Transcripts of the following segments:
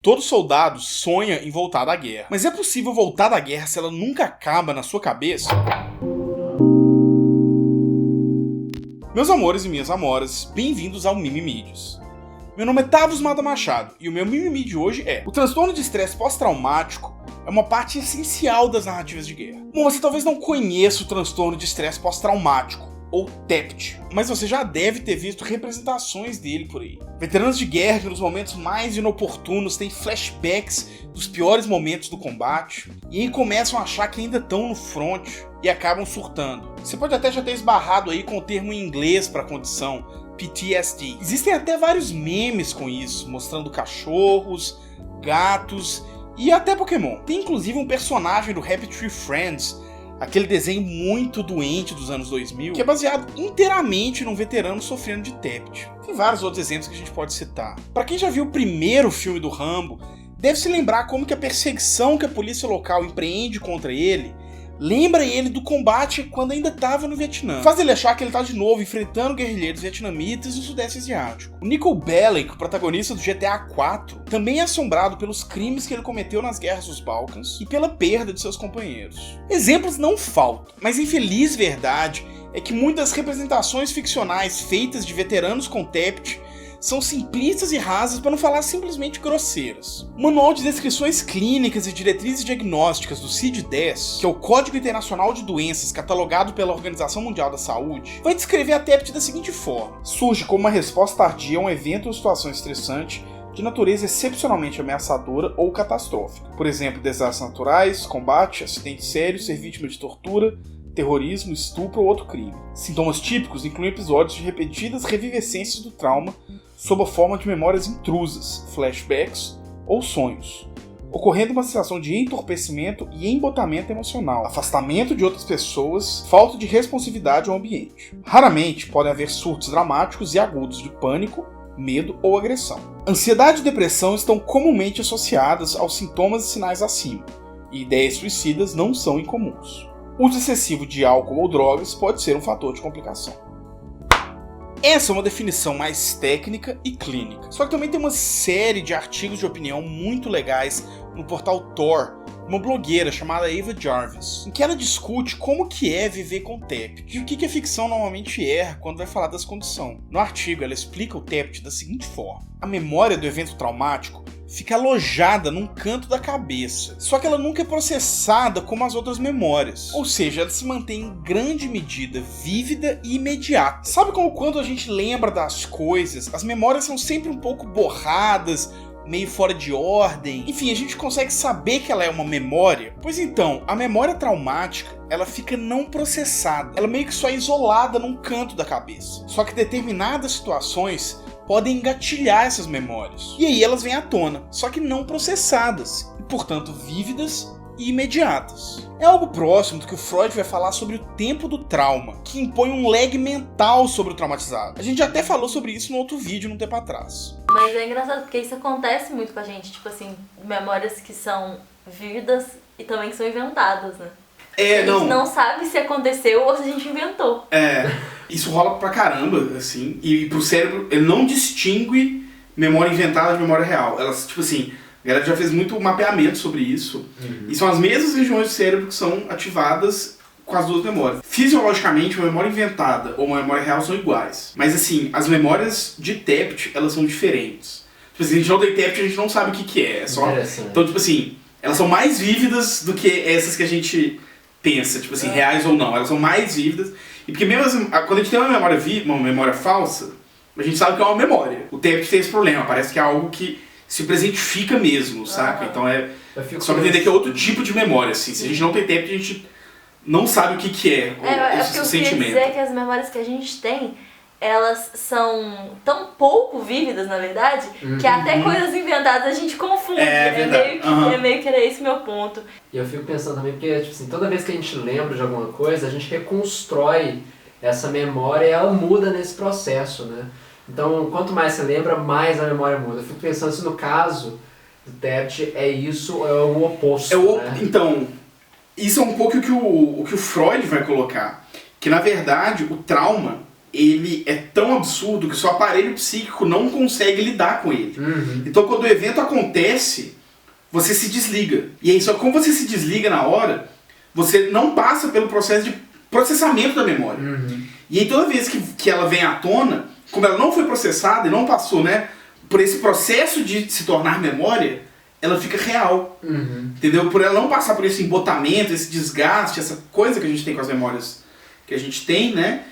Todo soldado sonha em voltar da guerra. Mas é possível voltar da guerra se ela nunca acaba na sua cabeça? Meus amores e minhas amoras, bem-vindos ao Mimimídios. Meu nome é Tavos Mata Machado e o meu mimimi de hoje é: o transtorno de estresse pós-traumático é uma parte essencial das narrativas de guerra. Bom, você talvez não conheça o transtorno de estresse pós-traumático, ou TEPT, mas você já deve ter visto representações dele por aí. Veteranos de guerra que nos momentos mais inoportunos têm flashbacks dos piores momentos do combate, e aí começam a achar que ainda estão no front e acabam surtando. Você pode até já ter esbarrado aí com o termo em inglês para a condição, PTSD. Existem até vários memes com isso, mostrando cachorros, gatos e até Pokémon. Tem inclusive um personagem do Happy Tree Friends, aquele desenho muito doente dos anos 2000, que é baseado inteiramente num veterano sofrendo de TEPT. Tem vários outros exemplos que a gente pode citar. Pra quem já viu o primeiro filme do Rambo, deve se lembrar como que a perseguição que a polícia local empreende contra ele lembra ele do combate quando ainda estava no Vietnã. Faz ele achar que ele tá de novo enfrentando guerrilheiros vietnamitas no Sudeste Asiático. O Niko Bellic, o protagonista do GTA IV, também é assombrado pelos crimes que ele cometeu nas guerras dos Balcãs e pela perda de seus companheiros. Exemplos não faltam, mas a infeliz verdade é que muitas representações ficcionais feitas de veteranos com TEPT são simplistas e rasas, para não falar simplesmente grosseiras. O Manual de Descrições Clínicas e Diretrizes Diagnósticas do CID-10, que é o Código Internacional de Doenças catalogado pela Organização Mundial da Saúde, vai descrever a TEPT da seguinte forma: surge como uma resposta tardia a um evento ou situação estressante de natureza excepcionalmente ameaçadora ou catastrófica. Por exemplo, desastres naturais, combate, acidente sério, ser vítima de tortura, terrorismo, estupro ou outro crime. Sintomas típicos incluem episódios de repetidas revivescências do trauma sob a forma de memórias intrusas, flashbacks ou sonhos, ocorrendo uma sensação de entorpecimento e embotamento emocional, afastamento de outras pessoas, falta de responsividade ao ambiente. Raramente podem haver surtos dramáticos e agudos de pânico, medo ou agressão. Ansiedade e depressão estão comumente associadas aos sintomas e sinais acima, e ideias suicidas não são incomuns. O uso excessivo de álcool ou drogas pode ser um fator de complicação. Essa é uma definição mais técnica e clínica. Só que também tem uma série de artigos de opinião muito legais no portal Tor, uma blogueira chamada Ava Jarvis, em que ela discute como que é viver com TEPT e o que a ficção normalmente erra quando vai falar das condições. No artigo, ela explica o TEPT da seguinte forma: a memória do evento traumático fica alojada num canto da cabeça, só que ela nunca é processada como as outras memórias. Ou seja, ela se mantém em grande medida vívida e imediata. Sabe como quando a gente lembra das coisas, as memórias são sempre um pouco borradas, meio fora de ordem? Enfim, a gente consegue saber que ela é uma memória? Pois então, a memória traumática, ela fica não processada. Ela meio que só é isolada num canto da cabeça. Só que determinadas situações podem engatilhar essas memórias. E aí elas vêm à tona, só que não processadas, e portanto vívidas e imediatas. É algo próximo do que o Freud vai falar sobre o tempo do trauma, que impõe um lag mental sobre o traumatizado. A gente até falou sobre isso no outro vídeo, um tempo atrás. Mas é engraçado porque isso acontece muito com a gente, tipo assim, memórias que são vívidas e também que são inventadas, né? A gente não sabe se aconteceu ou se a gente inventou. Isso rola pra caramba, assim, e pro cérebro ele não distingue memória inventada de memória real. Elas, tipo assim, a galera já fez muito mapeamento sobre isso, e são as mesmas regiões do cérebro que são ativadas com as duas memórias. Fisiologicamente, uma memória inventada ou uma memória real são iguais, mas assim, as memórias de TEPT, elas são diferentes. Tipo assim, a gente não tem TEPT, a gente não sabe o que é só. Então, tipo assim, elas são mais vívidas do que essas que a gente pensa, tipo assim, reais ou não, elas são mais vívidas. E porque mesmo assim, quando a gente tem uma memória viva, uma memória falsa, a gente sabe que é uma memória. O TEPT tem esse problema, parece que é algo que se presentifica mesmo, saca? Então só pra entender que é outro tipo de memória, assim. Se a gente não tem TEPT, a gente não sabe o que é esse sentimento. Eu queria dizer que as memórias que a gente tem, elas são tão pouco vívidas, na verdade, que até coisas inventadas a gente confunde. É meio que era esse meu ponto. E eu fico pensando também, porque tipo assim, toda vez que a gente lembra de alguma coisa, a gente reconstrói essa memória e ela muda nesse processo, né? Então, quanto mais você lembra, mais a memória muda. Eu fico pensando se no caso do TEPT é isso, é o oposto, né? Então, isso é um pouco o que o Freud vai colocar. Que, na verdade, o trauma, ele é tão absurdo que o seu aparelho psíquico não consegue lidar com ele. Então quando o evento acontece, você se desliga. E aí, só que como você se desliga na hora, você não passa pelo processo de processamento da memória. E aí toda vez que ela vem à tona, como ela não foi processada e não passou, né, por esse processo de se tornar memória, ela fica real. Entendeu? Por ela não passar por esse embotamento, esse desgaste, essa coisa que a gente tem com as memórias que a gente tem, né?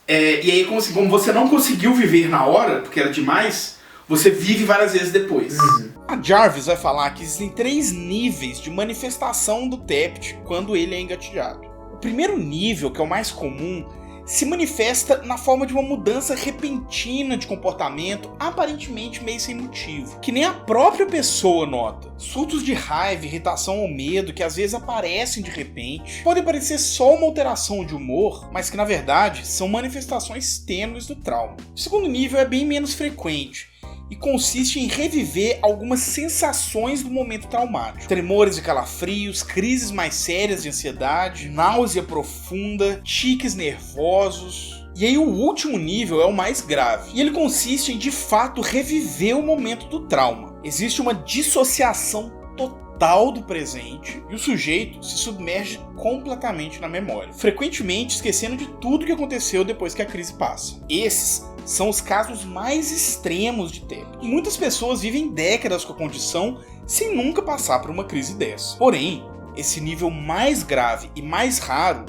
E aí, como você não conseguiu viver na hora, porque era demais, você vive várias vezes depois. A Jarvis vai falar que existem 3 níveis de manifestação do TEPT quando ele é engatilhado. O primeiro nível, que é o mais comum, se manifesta na forma de uma mudança repentina de comportamento, aparentemente meio sem motivo, que nem a própria pessoa nota. Surtos de raiva, irritação ou medo, que às vezes aparecem de repente, podem parecer só uma alteração de humor, mas que na verdade são manifestações tênues do trauma. O segundo nível é bem menos frequente, e consiste em reviver algumas sensações do momento traumático. Tremores e calafrios, crises mais sérias de ansiedade, náusea profunda, tiques nervosos. E aí o último nível é o mais grave, e ele consiste em de fato reviver o momento do trauma. Existe uma dissociação total do presente e o sujeito se submerge completamente na memória, frequentemente esquecendo de tudo que aconteceu depois que a crise passa. Esses são os casos mais extremos de TEPT. E muitas pessoas vivem décadas com a condição sem nunca passar por uma crise dessa. Porém, esse nível mais grave e mais raro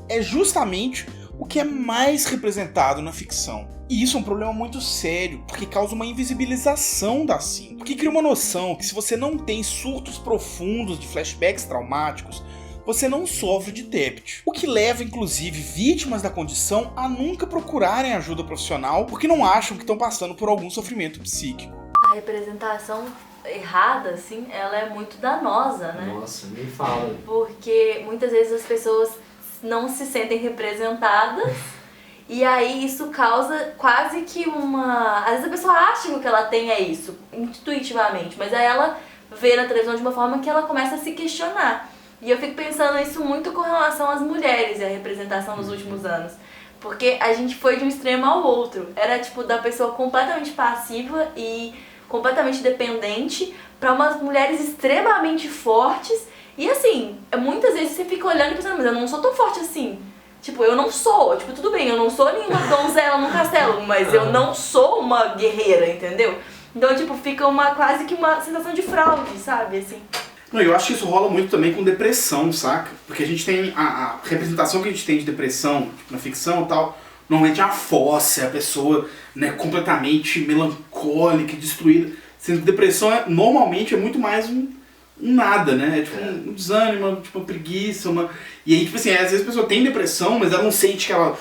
é justamente o que é mais representado na ficção. E isso é um problema muito sério, porque causa uma invisibilização da síndrome. Porque cria uma noção que se você não tem surtos profundos de flashbacks traumáticos, você não sofre de TEPT. O que leva, inclusive, vítimas da condição a nunca procurarem ajuda profissional porque não acham que estão passando por algum sofrimento psíquico. A representação errada, assim, ela é muito danosa, né? Nossa, nem fala. Porque muitas vezes as pessoas não se sentem representadas e aí isso causa quase que uma... Às vezes a pessoa acha que o que ela tem é isso, intuitivamente, mas aí ela vê na televisão de uma forma que ela começa a se questionar. E eu fico pensando isso muito com relação às mulheres e a representação nos últimos anos. Porque a gente foi de um extremo ao outro. Era tipo da pessoa completamente passiva e completamente dependente para umas mulheres extremamente fortes. E assim, muitas vezes você fica olhando e pensando, mas eu não sou tão forte assim. Tipo, eu não sou. Tipo, tudo bem, eu não sou nenhuma donzela num castelo, mas eu não sou uma guerreira, entendeu? Então, tipo, fica quase que uma sensação de fraude, sabe? Assim. Não, eu acho que isso rola muito também com depressão, saca? Porque a gente tem a representação que a gente tem de depressão, tipo, na ficção e tal, normalmente é a fossa, é a pessoa, né, completamente melancólica, destruída. Sendo que depressão normalmente é muito mais um nada, né? É tipo um desânimo, tipo uma preguiça, E aí, tipo assim, às vezes a pessoa tem depressão, mas ela não sente que ela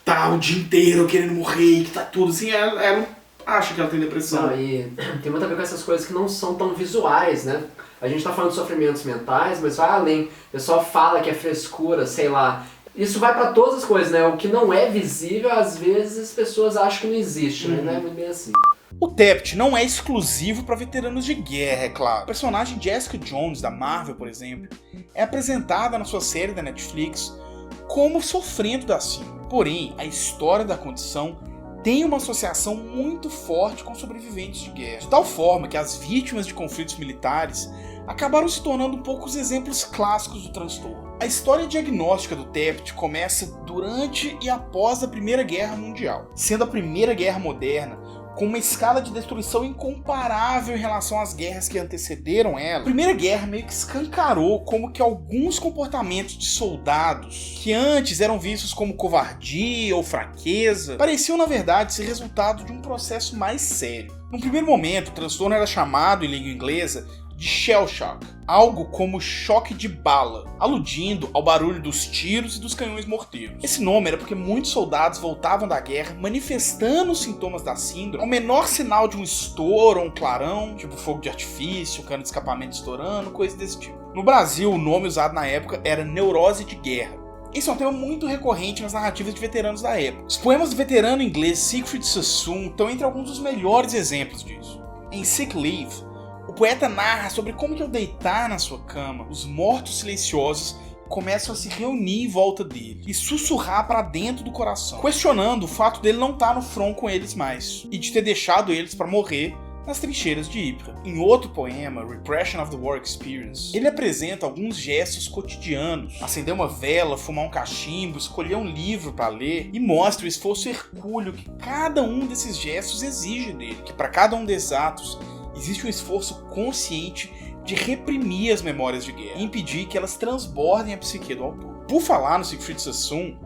tá o dia inteiro querendo morrer, que tá tudo assim, ela não acha que ela tem depressão. Não, e tem muito a ver com essas coisas que não são tão visuais, né? A gente tá falando de sofrimentos mentais, mas vai além. O pessoal fala que é frescura, sei lá. Isso vai pra todas as coisas, né? O que não é visível, às vezes as pessoas acham que não existe, né? Não é muito bem assim. O TEPT não é exclusivo para veteranos de guerra, é claro. A personagem Jessica Jones, da Marvel, por exemplo, é apresentada na sua série da Netflix como sofrendo da síndrome. Porém, a história da condição tem uma associação muito forte com sobreviventes de guerra, de tal forma que as vítimas de conflitos militares acabaram se tornando um pouco os exemplos clássicos do transtorno. A história diagnóstica do TEPT começa durante e após a Primeira Guerra Mundial, sendo a Primeira Guerra moderna com uma escala de destruição incomparável em relação às guerras que antecederam ela. A Primeira Guerra meio que escancarou como que alguns comportamentos de soldados, que antes eram vistos como covardia ou fraqueza, pareciam na verdade ser resultado de um processo mais sério. Num primeiro momento, o transtorno era chamado, em língua inglesa, de shell shock, algo como choque de bala, aludindo ao barulho dos tiros e dos canhões morteiros. Esse nome era porque muitos soldados voltavam da guerra manifestando os sintomas da síndrome ao menor sinal de um estouro ou um clarão, tipo fogo de artifício, cano de escapamento estourando, coisa desse tipo. No Brasil, o nome usado na época era neurose de guerra. Esse é um tema muito recorrente nas narrativas de veteranos da época. Os poemas do veterano inglês Siegfried Sassoon estão entre alguns dos melhores exemplos disso. Em Sick Leave, o poeta narra sobre como que ao deitar na sua cama, os mortos silenciosos começam a se reunir em volta dele e sussurrar pra dentro do coração, questionando o fato dele não estar no front com eles mais e de ter deixado eles pra morrer nas trincheiras de Ypres. Em outro poema, Repression of the War Experience, ele apresenta alguns gestos cotidianos: acender uma vela, fumar um cachimbo, escolher um livro para ler, e mostra o esforço hercúleo que cada um desses gestos exige dele, que para cada um desses atos existe um esforço consciente de reprimir as memórias de guerra e impedir que elas transbordem a psique do autor. Por falar no Siegfried Sassoon,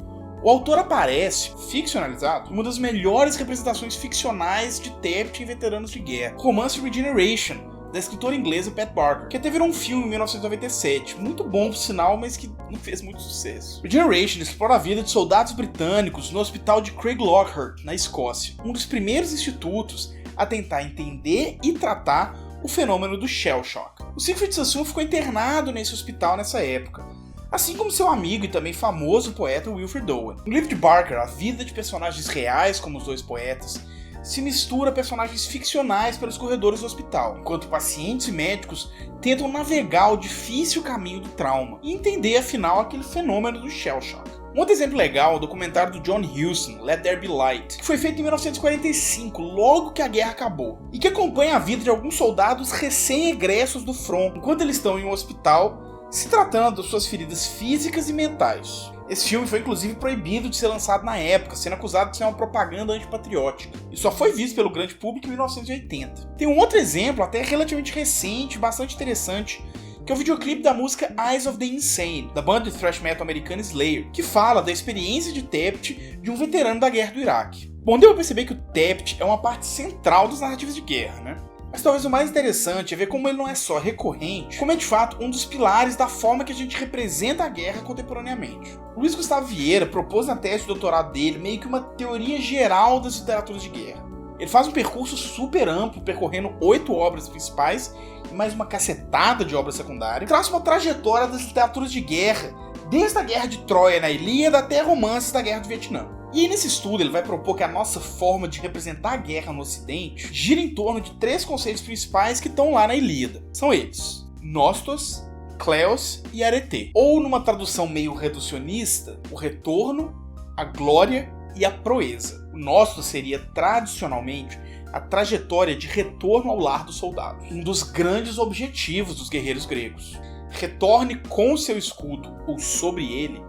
o autor aparece, ficcionalizado, em uma das melhores representações ficcionais de Tept em Veteranos de Guerra, o romance Regeneration, da escritora inglesa Pat Barker, que até virou um filme em 1997, muito bom por sinal, mas que não fez muito sucesso. Regeneration explora a vida de soldados britânicos no hospital de Craig Lockhart, na Escócia, um dos primeiros institutos a tentar entender e tratar o fenômeno do shell shock. O Siegfried Sassoon ficou internado nesse hospital nessa época, assim como seu amigo e também famoso poeta Wilfred Owen. No livro de Barker, a vida de personagens reais como os dois poetas se mistura a personagens ficcionais pelos corredores do hospital, enquanto pacientes e médicos tentam navegar o difícil caminho do trauma e entender afinal aquele fenômeno do shell shock. Um outro exemplo legal é o documentário do John Huston, Let There Be Light, que foi feito em 1945, logo que a guerra acabou, e que acompanha a vida de alguns soldados recém-egressos do front, enquanto eles estão em um hospital se tratando das suas feridas físicas e mentais. Esse filme foi inclusive proibido de ser lançado na época, sendo acusado de ser uma propaganda antipatriótica, e só foi visto pelo grande público em 1980. Tem um outro exemplo, até relativamente recente, bastante interessante, que é o videoclipe da música Eyes of the Insane, da banda de thrash metal americana Slayer, que fala da experiência de Tept de um veterano da guerra do Iraque. Bom, deu pra perceber que o Tept é uma parte central das narrativas de guerra, né? Mas talvez o mais interessante é ver como ele não é só recorrente, como é de fato um dos pilares da forma que a gente representa a guerra contemporaneamente. Luiz Gustavo Vieira propôs na tese de doutorado dele meio que uma teoria geral das literaturas de guerra. Ele faz um percurso super amplo, percorrendo 8 obras principais e mais uma cacetada de obras secundárias, traça uma trajetória das literaturas de guerra, desde a Guerra de Troia na Ilíada até romances da Guerra do Vietnã. E nesse estudo ele vai propor que a nossa forma de representar a guerra no Ocidente gira em torno de 3 conceitos principais que estão lá na Ilíada. São eles: Nostos, Kleos e Arete. Ou numa tradução meio reducionista, o retorno, a glória e a proeza. O Nostos seria tradicionalmente a trajetória de retorno ao lar do soldado, um dos grandes objetivos dos guerreiros gregos. Retorne com seu escudo ou sobre ele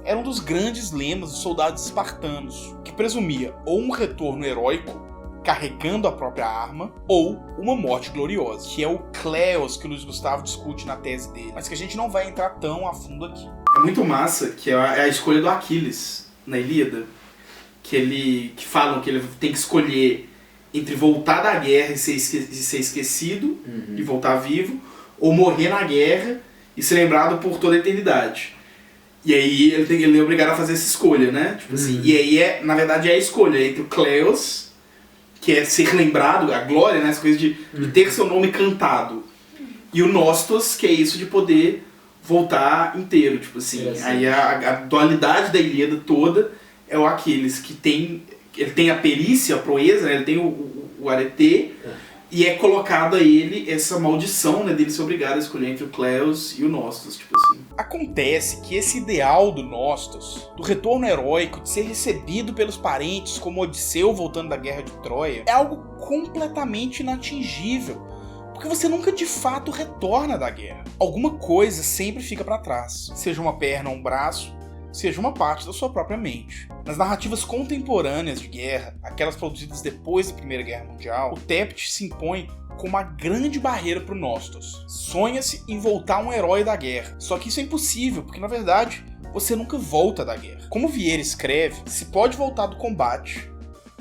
era um dos grandes lemas dos soldados espartanos, que presumia ou um retorno heróico, carregando a própria arma, ou uma morte gloriosa, que é o Kleos que o Luiz Gustavo discute na tese dele, mas que a gente não vai entrar tão a fundo aqui. É muito massa que é a escolha do Aquiles na Ilíada, que falam que ele tem que escolher entre voltar da guerra e ser esquecido, e voltar vivo, ou morrer na guerra e ser lembrado por toda a eternidade. E aí ele é obrigado a fazer essa escolha, né? Tipo assim, e aí, na verdade, é a escolha entre o Kleos, que é ser lembrado, a glória, né? Essa coisa de ter seu nome cantado. E o Nostos, que é isso de poder voltar inteiro, tipo assim. Aí a dualidade da Ilíada toda é o Aquiles, que ele tem a perícia, a proeza, né? Ele tem o arete, e é colocado a ele essa maldição, né, dele ser obrigado a escolher entre o Kleos e o Nostos, tipo assim. Acontece que esse ideal do Nostos, do retorno heróico, de ser recebido pelos parentes como Odisseu voltando da guerra de Troia, é algo completamente inatingível, porque você nunca de fato retorna da guerra. Alguma coisa sempre fica pra trás, seja uma perna ou um braço, seja uma parte da sua própria mente. Nas narrativas contemporâneas de guerra, aquelas produzidas depois da Primeira Guerra Mundial, o Tept se impõe como uma grande barreira para o Nostos. Sonha-se em voltar um herói da guerra, só que isso é impossível, porque na verdade você nunca volta da guerra. Como Vieira escreve, se pode voltar do combate,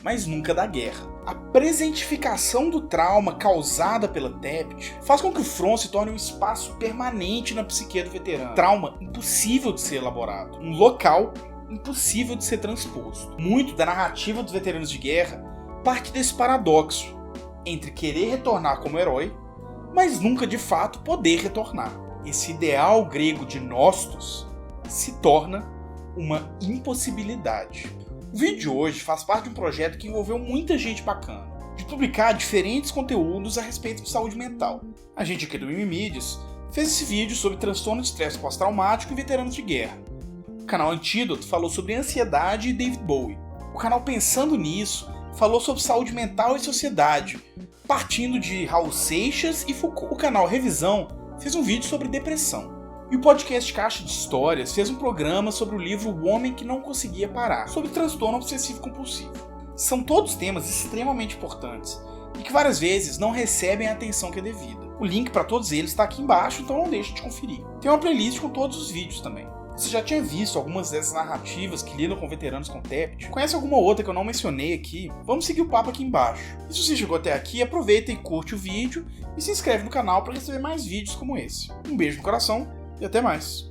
mas nunca da guerra. A presentificação do trauma causada pela Tept faz com que o front se torne um espaço permanente na psique do veterano. Trauma impossível de ser elaborado. Um local impossível de ser transposto. Muito da narrativa dos veteranos de guerra parte desse paradoxo entre querer retornar como herói, mas nunca de fato poder retornar. Esse ideal grego de Nostos se torna uma impossibilidade. O vídeo de hoje faz parte de um projeto que envolveu muita gente bacana, de publicar diferentes conteúdos a respeito de saúde mental. A gente aqui do Mimimídios fez esse vídeo sobre transtorno de estresse pós-traumático em veteranos de guerra. O canal Antídoto falou sobre ansiedade e David Bowie. O canal Pensando Nisso falou sobre saúde mental e sociedade, partindo de Raul Seixas e Foucault. O canal Revisão fez um vídeo sobre depressão. E o podcast Caixa de Histórias fez um programa sobre o livro O Homem que Não Conseguia Parar, sobre transtorno obsessivo-compulsivo. São todos temas extremamente importantes e que várias vezes não recebem a atenção que é devida. O link para todos eles está aqui embaixo, então não deixe de conferir. Tem uma playlist com todos os vídeos também. Você já tinha visto algumas dessas narrativas que lidam com veteranos com TEPT? Conhece alguma outra que eu não mencionei aqui? Vamos seguir o papo aqui embaixo. E se você chegou até aqui, aproveita e curte o vídeo e se inscreve no canal para receber mais vídeos como esse. Um beijo no coração e até mais.